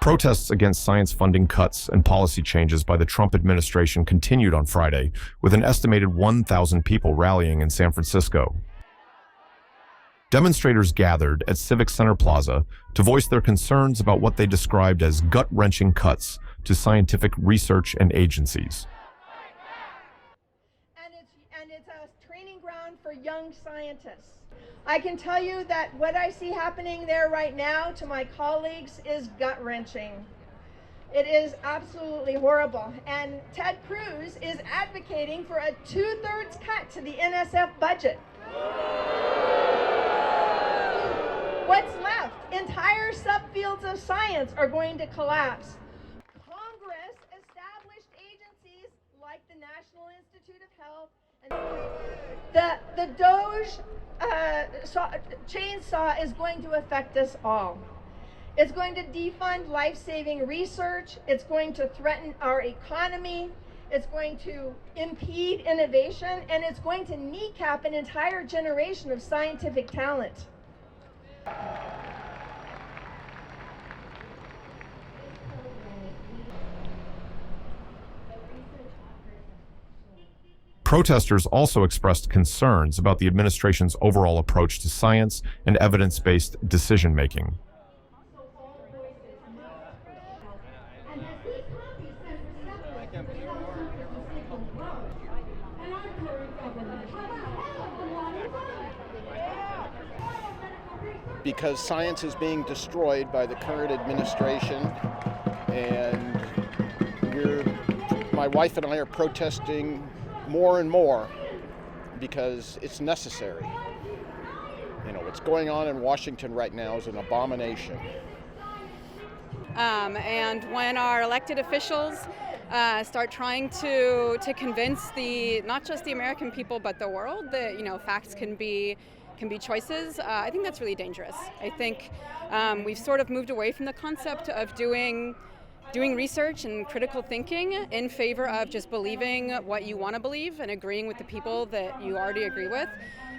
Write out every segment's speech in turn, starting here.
Protests against science funding cuts and policy changes by the Trump administration continued on Friday, with an estimated 1,000 people rallying in San Francisco. Demonstrators gathered at Civic Center Plaza to voice their concerns about what they described as gut-wrenching cuts to scientific research and agencies. And it's a training ground for young scientists. I can tell you that what I see happening there right now to my colleagues is gut-wrenching. It is absolutely horrible. And Ted Cruz is advocating for a 2/3 cut to the NSF budget. What's left? Entire subfields of science are going to collapse. Congress established agencies like the National Institute of Health. And the DOGE chainsaw is going to affect us all. It's going to defund life-saving research. It's going to threaten our economy. It's going to impede innovation, and it's going to kneecap an entire generation of scientific talent. Protesters also expressed concerns about the administration's overall approach to science and evidence-based decision-making. Because science is being destroyed by the current administration, and my wife and I are protesting more and more because it's necessary. You know, what's going on in Washington right now is an abomination. And when our elected officials start trying to convince not just the American people but the world that facts can be choices, I think that's really dangerous. I think we've sort of moved away from the concept of doing research and critical thinking in favor of just believing what you want to believe and agreeing with the people that you already agree with.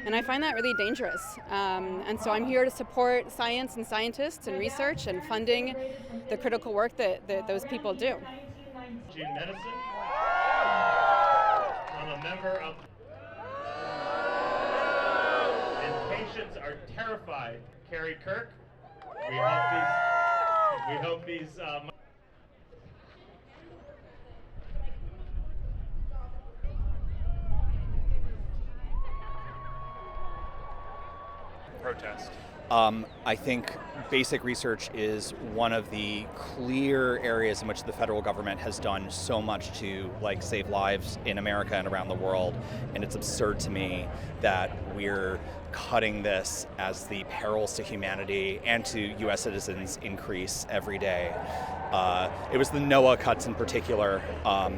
And I find that really dangerous. And so I'm here to support science and scientists and research and funding the critical work that those people do. Medicine. I'm a member of... And patients are terrified. Carrie Kirk, we hope these protest. I think basic research is one of the clear areas in which the federal government has done so much to save lives in America and around the world, and it's absurd to me that we're cutting this as the perils to humanity and to U.S. citizens increase every day. It was the NOAA cuts in particular,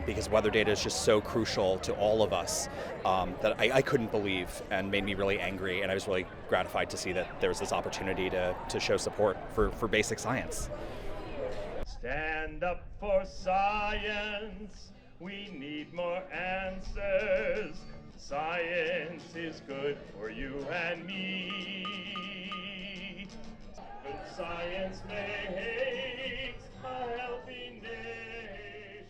because weather data is just so crucial to all of us, that I couldn't believe and made me really angry, and I was really gratified to see that there was this opportunity to show support for basic science. Stand up for science, we need more answers. Science is good for you and me. Good science makes a healthy nation.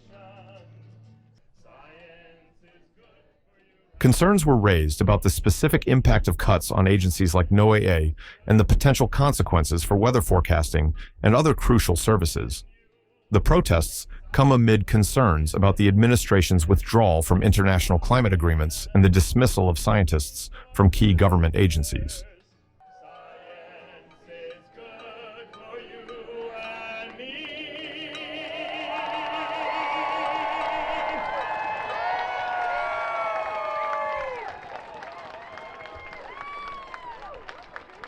Science is good for you. Concerns were raised about the specific impact of cuts on agencies like NOAA and the potential consequences for weather forecasting and other crucial services. The protests come amid concerns about the administration's withdrawal from international climate agreements and the dismissal of scientists from key government agencies.